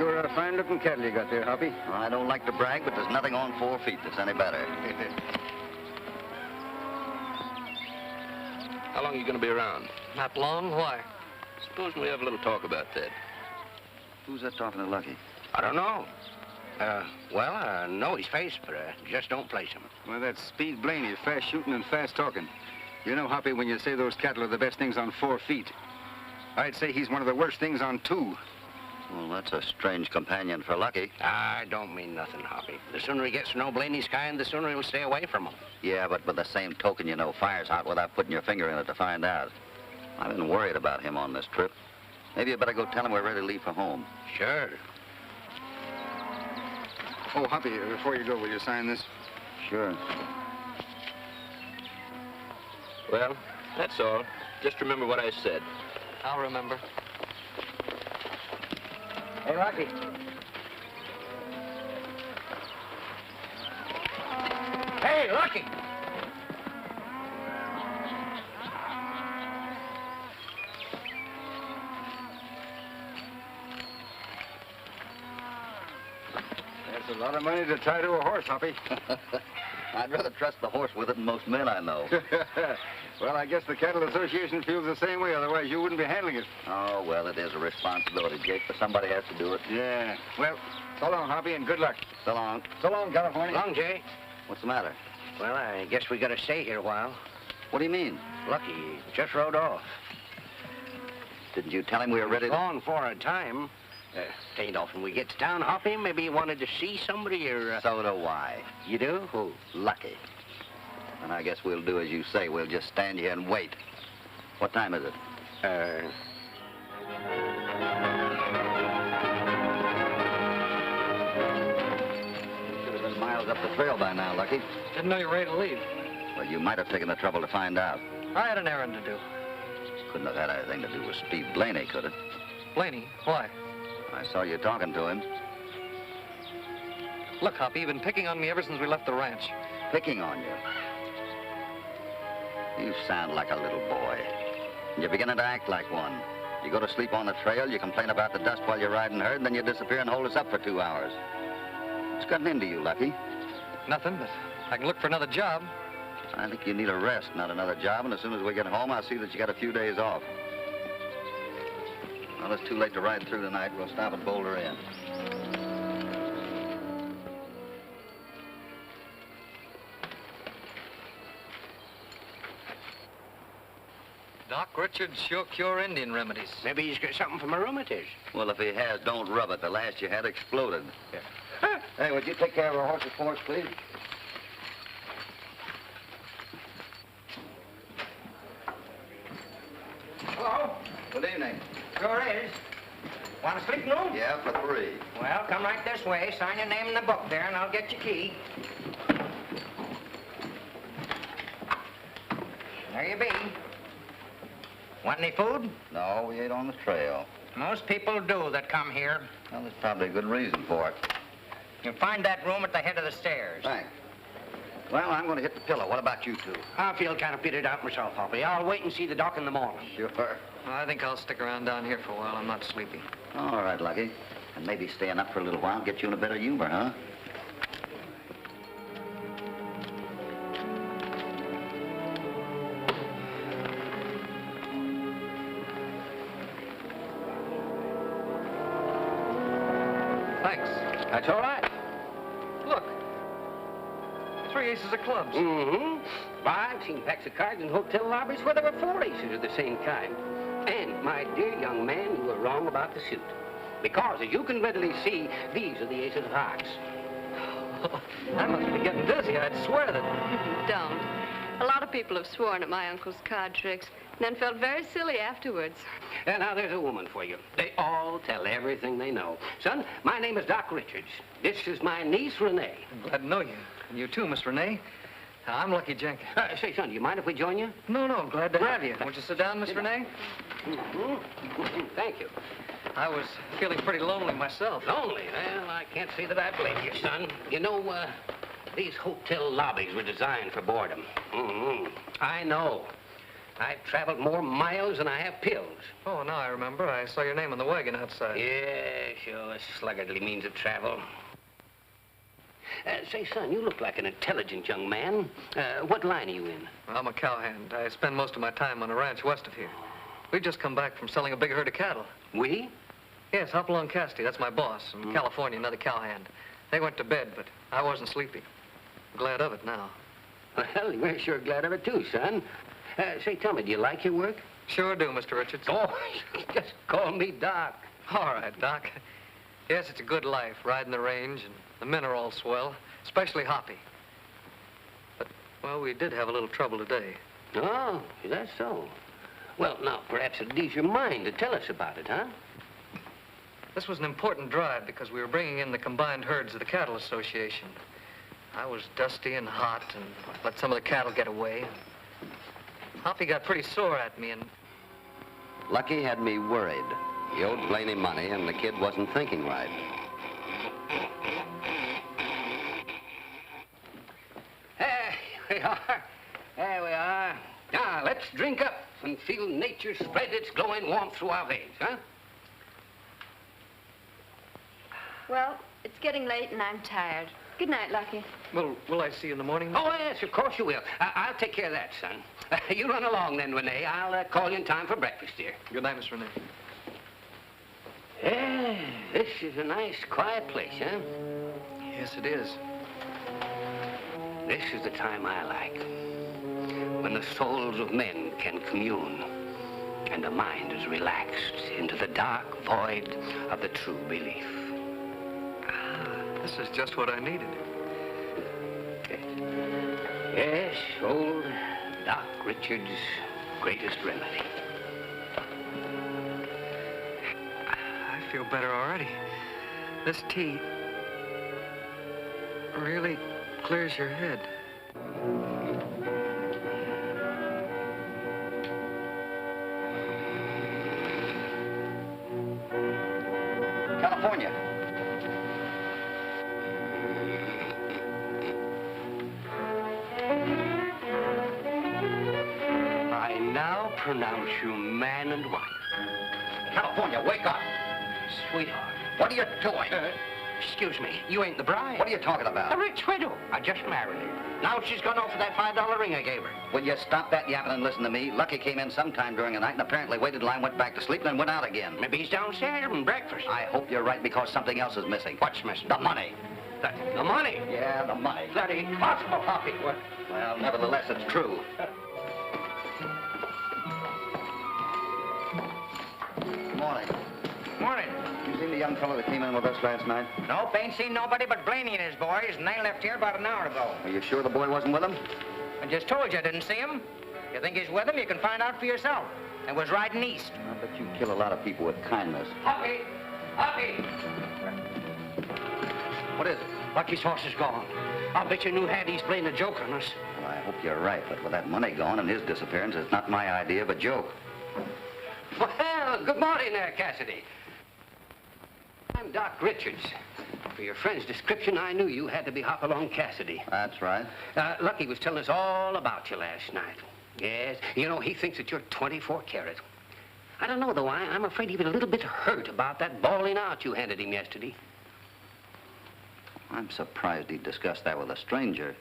Sure are fine-looking cattle you got there, Hoppy. Well, I don't like to brag, but there's nothing on 4 feet that's any better. How long are you going to be around? Not long. Why? Supposing we have a little talk about that. Who's that talking to Lucky? I don't know. Well, I know his face, but just don't place him. Well, that's Speed Blaney, fast shooting and fast talking. You know, Hoppy, when you say those cattle are the best things on 4 feet, I'd say he's one of the worst things on 2. Well, that's a strange companion for Lucky. I don't mean nothing, Hoppy. The sooner he gets to know Blaney's kind, the sooner he'll stay away from him. Yeah, but by the same token, you know fire's hot without putting your finger in it to find out. I've been worried about him on this trip. Maybe you better go tell him we're ready to leave for home. Sure. Oh, Hoppy, before you go, will you sign this? Sure. Well, that's all. Just remember what I said. I'll remember. Hey, Lucky. Hey, Lucky! That's a lot of money to tie to a horse, Hoppy. I'd rather trust the horse with it than most men I know. Well, I guess the Cattle Association feels the same way, otherwise you wouldn't be handling it. Oh, well, it is a responsibility, Jake, but somebody has to do it. Yeah. Well, so long, Hoppy, and good luck. So long. So long, California. Long, Jay. What's the matter? Well, I guess we gotta stay here a while. What do you mean? Lucky just rode off. Didn't you tell him we were ready to... Gone for a time. Ain't often we get to town, Hoppy. Maybe you wanted to see somebody or... So do I. You do? Who? Lucky. And I guess we'll do as you say. We'll just stand here and wait. What time is it? Should have been miles up the trail by now, Lucky. Didn't know you were ready to leave. Well, you might have taken the trouble to find out. I had an errand to do. Couldn't have had anything to do with Steve Blaney, could it? Blaney, why? I saw you talking to him. Look, Hoppy, you've been picking on me ever since we left the ranch. Picking on you. You sound like a little boy. And you're beginning to act like one. You go to sleep on the trail, you complain about the dust while you're riding herd, and then you disappear and hold us up for 2 hours. What's gotten into you, Lucky? Nothing, but I can look for another job. I think you need a rest, not another job, and as soon as we get home, I'll see that you got a few days off. Well, it's too late to ride through tonight. We'll stop at Boulder Inn. Doc Richards sure cure Indian remedies. Maybe he's got something for my rheumatiz. Well, if he has, don't rub it. The last you had exploded. Yeah. Hey, would you take care of our horses for us, please? Hello? Good evening. Sure is. Want a sleeping room? Yeah, for 3. Well, come right this way. Sign your name in the book there, and I'll get your key. There you be. Want any food? No, we ate on the trail. Most people do that come here. Well, there's probably a good reason for it. You'll find that room at the head of the stairs. Thanks. Well, I'm going to hit the pillow. What about you two? I feel kind of pitted out myself, Hoppy. I'll wait and see the doc in the morning. Sure. Well, I think I'll stick around down here for a while. I'm not sleepy. All right, Lucky. And maybe staying up for a little while get you in a better humor, huh? Thanks. That's all right. Look. 3 aces of clubs. Mm-hmm. I've seen packs of cards in hotel lobbies where there were 4 aces of the same kind. And, my dear young man, you were wrong about the suit. Because, as you can readily see, these are the aces of hearts. I must be getting dizzy. I'd swear that... Don't. A lot of people have sworn at my uncle's card tricks and then felt very silly afterwards. And now there's a woman for you. They all tell everything they know. Son, my name is Doc Richards. This is my niece, Renee. I'm glad to know you. And you too, Miss Renee. I'm Lucky Jenkins. Say, son, do you mind if we join you? No, I'm glad to have you. Won't you sit down, Miss Renee? Mm-hmm. Thank you. I was feeling pretty lonely myself. Lonely? Well, I can't say that I blame you, son. You know, these hotel lobbies were designed for boredom. Mm-hmm. I know. I've traveled more miles than I have pills. Oh, now I remember. I saw your name on the wagon outside. Yeah, sure. Sluggardly means of travel. Say, son, you look like an intelligent young man. What line are you in? I'm a cowhand. I spend most of my time on a ranch west of here. We've just come back from selling a big herd of cattle. We? Yes, Hopalong Cassidy. That's my boss. From California, another cowhand. They went to bed, but I wasn't sleepy. I'm glad of it now. Well, we're sure glad of it, too, son. Say, tell me, do you like your work? Sure do, Mr. Richards. Oh, just call me Doc. All right, Doc. Yes, it's a good life, riding the range, and the men are all swell, especially Hoppy. But, well, we did have a little trouble today. Oh, is that so? Well, now, perhaps it'd ease your mind to tell us about it, huh? This was an important drive because we were bringing in the combined herds of the Cattle Association. I was dusty and hot and let some of the cattle get away. Hoppy got pretty sore at me and... Lucky had me worried. He owed Blaney money, and the kid wasn't thinking right. Here we are. There we are. Now, let's drink up and feel nature spread its glowing warmth through our veins, huh? Well, it's getting late and I'm tired. Good night, Lucky. Well, will I see you in the morning? Oh, yes, of course you will. I'll take care of that, son. You run along then, Renee. I'll call you in time for breakfast, dear. Good night, Miss Renee. Yeah, this is a nice, quiet place, huh? Yes, it is. This is the time I like, when the souls of men can commune and the mind is relaxed into the dark void of the true belief. This is just what I needed. Yes, old Doc Richards' greatest remedy. I feel better already. This tea really clears your head. California. I now pronounce you man and wife. California, wake up. Sweetheart. What are you doing? Excuse me, you ain't the bride? What are you talking A about? rich widow. I just married her. Now she's gone off for that $5 ring I gave her. Will you stop that yapping and listen to me? Lucky came in sometime during the night and apparently waited till I went back to sleep and then went out again. Maybe he's downstairs having breakfast. I hope you're right because something else is missing. What's missing? The money. The money? Yeah, the money. That ain't possible, Hoppy. What? Well, nevertheless, it's true. Good morning. Morning. You seen the young fellow that came in with us last night? Nope, ain't seen nobody but Blaney and his boys, and they left here about an hour ago. Are you sure the boy wasn't with him? I just told you I didn't see him. You think he's with him, you can find out for yourself. And was riding east. I bet you kill a lot of people with kindness. Hoppy! Hoppy! What is it? Lucky's horse is gone. I'll bet you knew Hattie's playing a joke on us. Well, I hope you're right, but with that money gone and his disappearance, it's not my idea of a joke. Well, good morning there, Cassidy. I'm Doc Richards. For your friend's description, I knew you had to be Hopalong Cassidy. That's right. Lucky was telling us all about you last night. Yes, you know, he thinks that you're 24 karat. I don't know, though. I'm afraid he was a little bit hurt about that bawling out you handed him yesterday. I'm surprised he'd discuss that with a stranger.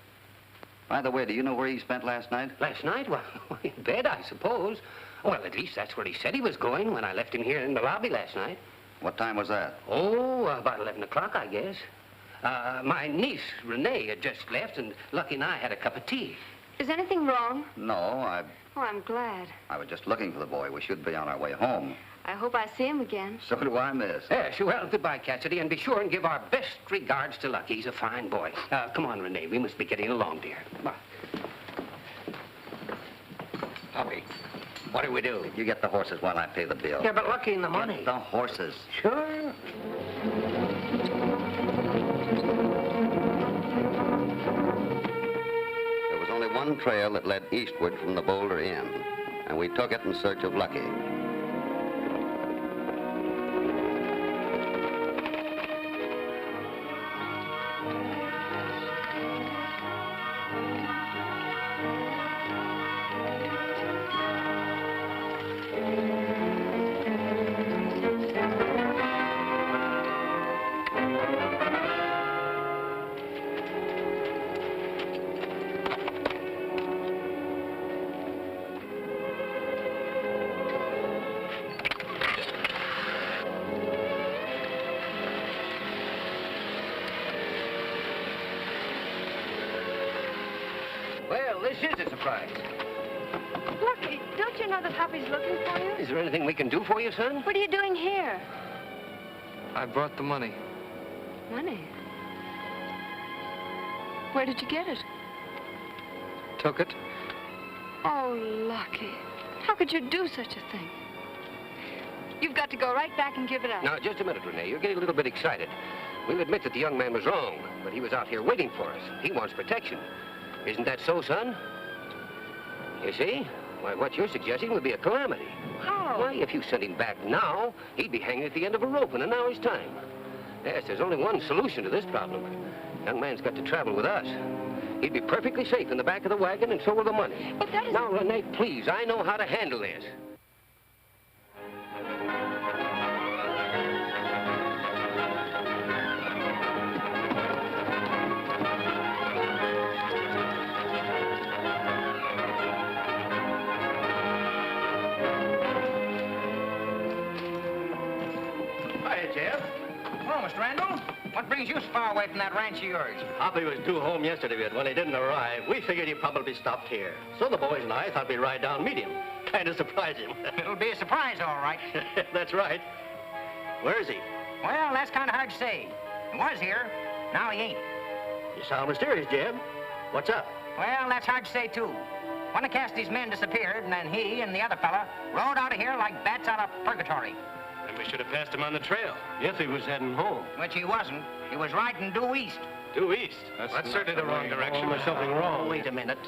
By the way, do you know where he spent last night? Last night? Well, in bed, I suppose. Well, at least that's where he said he was going when I left him here in the lobby last night. What time was that? Oh, about 11 o'clock, I guess. My niece, Renee, had just left, and Lucky and I had a cup of tea. Is anything wrong? No, I Oh, I'm glad. was just looking for the boy. We should be on our way home. I hope I see him again. So do I, miss. Yes, well, goodbye, Cassidy, and be sure and give our best regards to Lucky. He's a fine boy. Come on, Renee. We must be getting along, dear. Bye. Hoppy, what do we do? You get the horses while I pay the bill. Yeah, but Lucky and the money. Get the horses. Sure. There was only one trail that led eastward from the Boulder Inn, and we took it in search of Lucky. Well, this is a surprise. Lucky, don't you know that Hoppy's looking for you? Is there anything we can do for you, son? What are you doing here? I brought the money. Money? Where did you get it? Took it. Oh, Lucky. How could you do such a thing? You've got to go right back and give it up. Now, just a minute, Renee. You're getting a little bit excited. We'll admit that the young man was wrong, but he was out here waiting for us. He wants protection. Isn't that so, son? You see? Why, what you're suggesting would be a calamity. How? Why, if you sent him back now, he'd be hanging at the end of a rope in an hour's time. Yes, there's only one solution to this problem. Young man's got to travel with us. He'd be perfectly safe in the back of the wagon, and so will the money. But that is... Now, Renee, please, I know how to handle this. What brings you so far away from that ranch of yours? Hoppy was due home yesterday, but when he didn't arrive, we figured he probably stopped here. So the boys and I thought we'd ride down and meet him. Kind of surprise him. It'll be a surprise, all right. That's right. Where is he? Well, that's kind of hard to say. He was here. Now he ain't. You sound mysterious, Jeb. What's up? Well, that's hard to say, too. One of Cassidy's men disappeared, and then he and the other fella rode out of here like bats out of purgatory. And we should have passed him on the trail, if he was heading home. Which he wasn't. He was riding due east. Due east? That's certainly the wrong direction. There's something wrong. Wait a minute.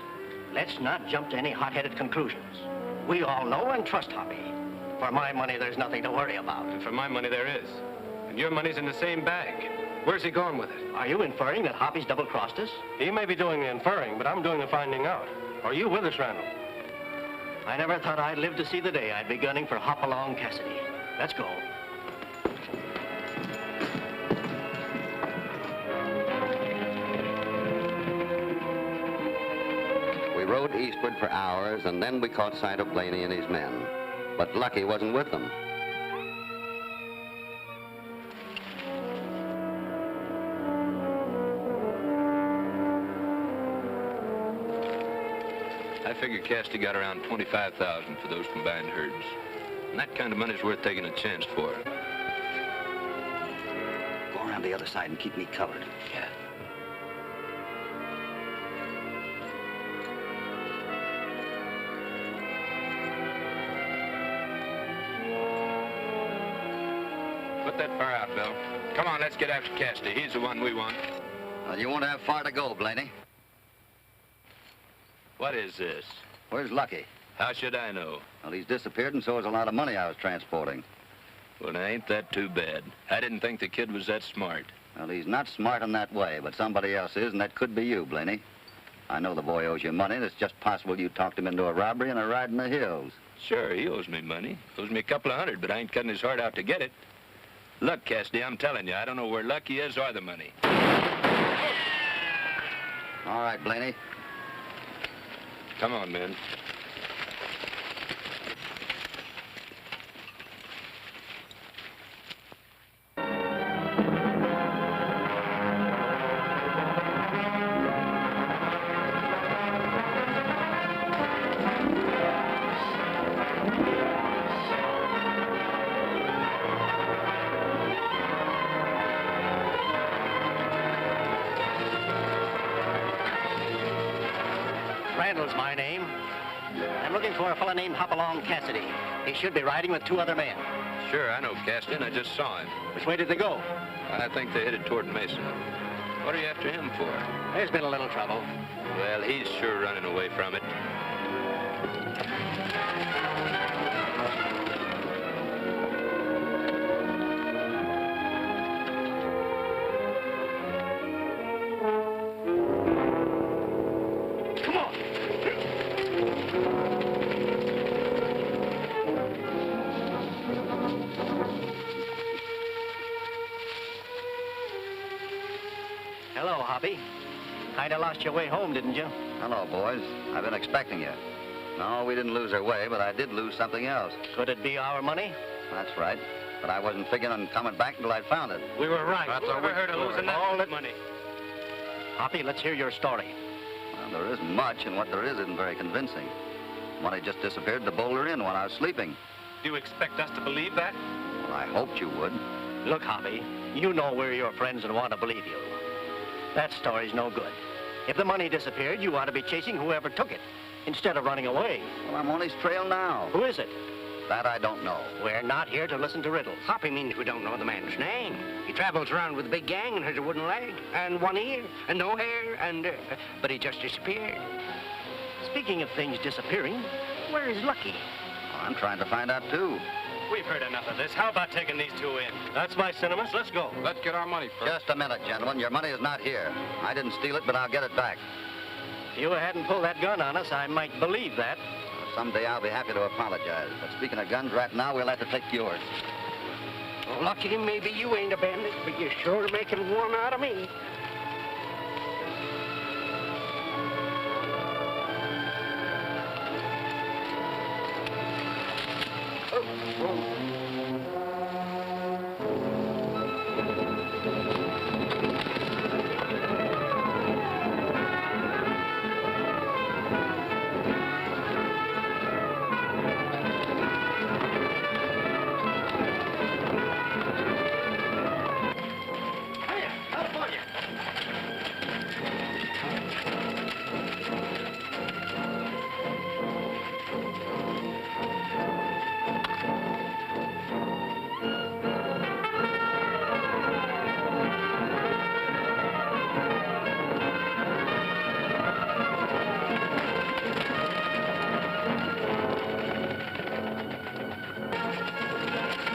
Let's not jump to any hot-headed conclusions. We all know and trust Hoppy. For my money, there's nothing to worry about. And for my money, there is. And your money's in the same bag. Where's he going with it? Are you inferring that Hoppy's double-crossed us? He may be doing the inferring, but I'm doing the finding out. Are you with us, Randall? I never thought I'd live to see the day I'd be gunning for Hopalong Cassidy. Let's go. We rode eastward for hours, and then we caught sight of Blaney and his men. But Lucky wasn't with them. I figure Cassidy got around $25,000 for those combined herds. And that kind of money's worth taking a chance for. Go around the other side and keep me covered. Yeah. Put that far out, Bill. Come on, let's get after Cassidy. He's the one we want. Well, you won't have far to go, Blaney. What is this? Where's Lucky? How should I know? Well, he's disappeared, and so is a lot of money I was transporting. Well, now, ain't that too bad? I didn't think the kid was that smart. Well, he's not smart in that way, but somebody else is, and that could be you, Blaney. I know the boy owes you money, and it's just possible you talked him into a robbery and a ride in the hills. Sure, he owes me money. Owes me a couple of $100, but I ain't cutting his heart out to get it. Look, Cassidy, I'm telling you, I don't know where Lucky is or the money. All right, Blaney. Come on, men. Randall's my name. I'm looking for a fellow named Hopalong Cassidy. He should be riding with 2 other men. Sure, I know Cassidy, and I just saw him. Which way did they go? I think they headed toward Mesa. What are you after him for? There's been a little trouble. Well, he's sure running away from it. Hello, Hoppy. Kinda lost your way home, didn't you? Hello, boys. I've been expecting you. No, we didn't lose our way, but I did lose something else. Could it be our money? That's right. But I wasn't figuring on coming back until I'd found it. We were right. That's all we heard of losing that All money. Hoppy, let's hear your story. Well, there isn't much, and what there is isn't very convincing. Money just disappeared at the Boulder Inn while I was sleeping. Do you expect us to believe that? Well, I hoped you would. Look, Hoppy, you know we're your friends and want to believe you. That story's no good. If the money disappeared, you ought to be chasing whoever took it, instead of running away. Well, I'm on his trail now. Who is it? That I don't know. We're not here to listen to riddles. Hoppy means we don't know the man's name. He travels around with a big gang and has a wooden leg, and one ear, and no hair, and... but he just disappeared. Speaking of things disappearing, where is Lucky? Well, I'm trying to find out, too. We've heard enough of this. How about taking these two in? That's my sentiments. Let's go. Let's get our money first. Just a minute, gentlemen. Your money is not here. I didn't steal it, but I'll get it back. If you hadn't pulled that gun on us, I might believe that. Someday I'll be happy to apologize. But speaking of guns, right now we'll have to take yours. Well, Lucky, maybe you ain't a bandit, but you're sure making one out of me.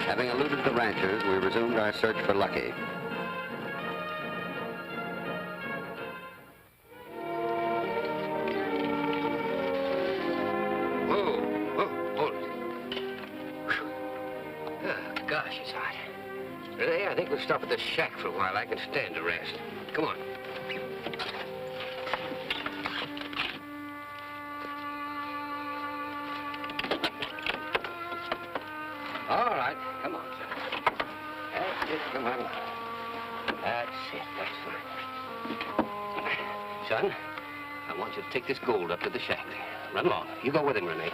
Having eluded the ranchers, we resumed our search for Lucky. Whoa, hold it. Oh, gosh, it's hot. Renee, I think we'll stop at the shack for a while. I can stand the rest. Come on. All right, come on, son. That's it, come on. That's it, that's fine. Son, I want you to take this gold up to the shack. Run along. You go with him, Renee.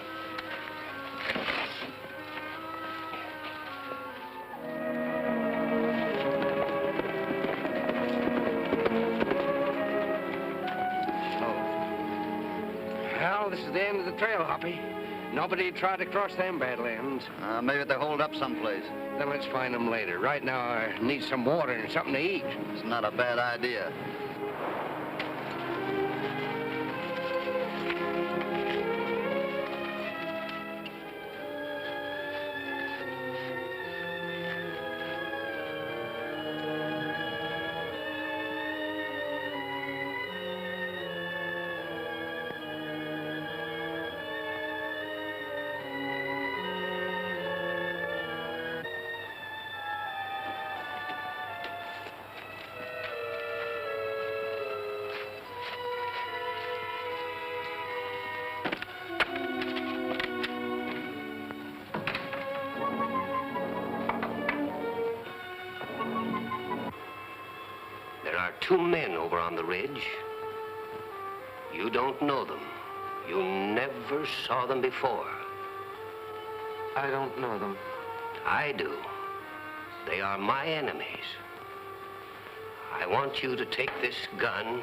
Well, this is the end of the trail, Hoppy. Nobody tried to cross them badlands. Maybe they're holed up someplace. Then let's find them later. Right now, I need some water and something to eat. It's not a bad idea. There are two men over on the ridge. You don't know them. You never saw them before. I don't know them. I do. They are my enemies. I want you to take this gun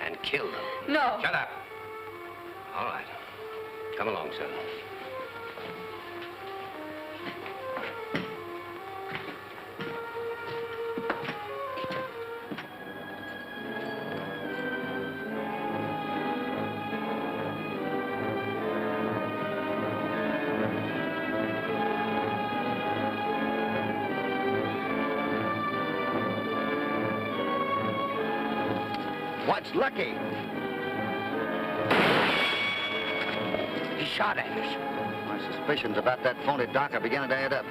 and kill them. No. Shut up. All right. Come along, son. What's Lucky? He shot at us. My suspicions about that phony doc are beginning to add up.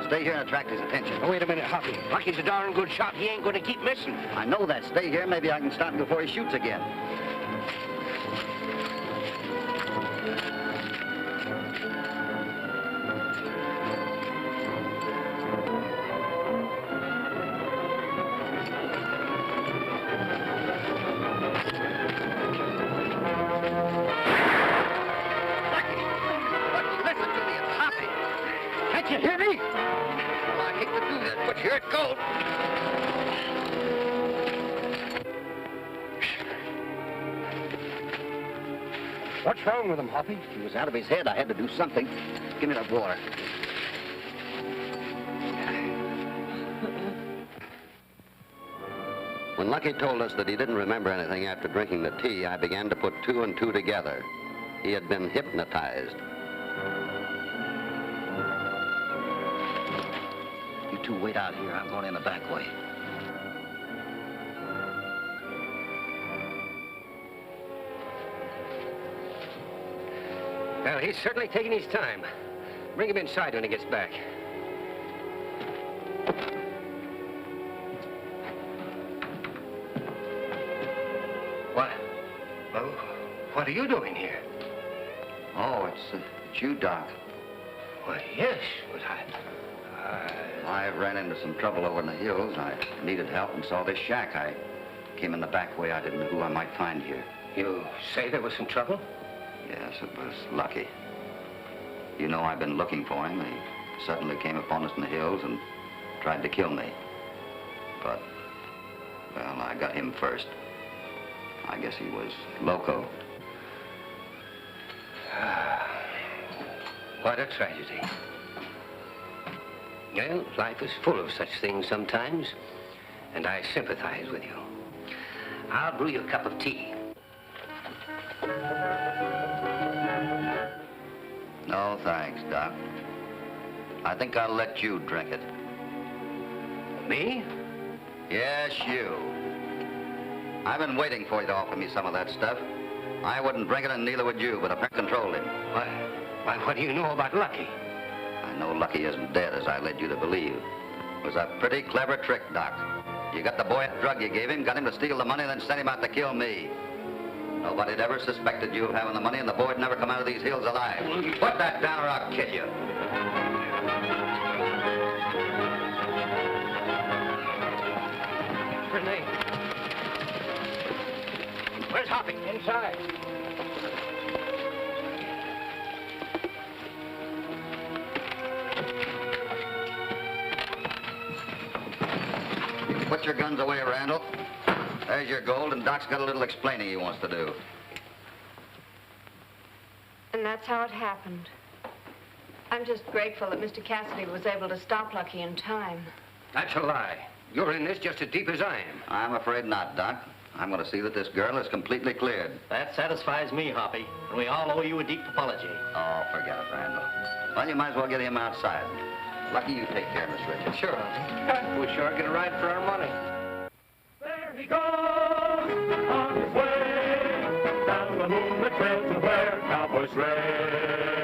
Stay here and attract his attention. Oh, wait a minute, Hoppy. Lucky's a darn good shot. He ain't going to keep missing. I know that. Stay here. Maybe I can stop him before he shoots again. go. What's wrong with him, Hoppy? He was out of his head. I had to do something. Give me that water. When Lucky told us that he didn't remember anything after drinking the tea, I began to put two and two together. He had been hypnotized. You two wait out here. I'm going in the back way. Well, he's certainly taking his time. Bring him inside when he gets back. What are you doing here? Oh, it's you, Doc. Why, yes, but I ran into some trouble over in the hills. I needed help and saw this shack. I came in the back way. I didn't know who I might find here. You say there was some trouble? Yes, it was Lucky. You know, I've been looking for him. He suddenly came upon us in the hills and tried to kill me. But, well, I got him first. I guess he was loco. What a tragedy. Well, life is full of such things sometimes, and I sympathize with you. I'll brew you a cup of tea. No, thanks, Doc. I think I'll let you drink it. Me? Yes, you. I've been waiting for you to offer me some of that stuff. I wouldn't drink it, and neither would you, but I controlled him. Why, what do you know about Lucky? I know Lucky isn't dead, as I led you to believe. It was a pretty clever trick, Doc. You got the boy a drug you gave him, got him to steal the money, then sent him out to kill me. Nobody'd ever suspected you of having the money, and the boy'd never come out of these hills alive. Put that down or I'll kill you. Renee. Where's Hoppy? Inside. Put your guns away, Randall. There's your gold, and Doc's got a little explaining he wants to do. And that's how it happened. I'm just grateful that Mr. Cassidy was able to stop Lucky in time. That's a lie. You're in this just as deep as I am. I'm afraid not, Doc. I'm going to see that this girl is completely cleared. That satisfies me, Hoppy. And we all owe you a deep apology. Oh, forget it, Randall. Well, you might as well get him outside. Lucky you take care, Miss Richards. Sure, Hoppy. We sure get a ride for our money. There he goes on his way down the moonlit trail to where cowboys race.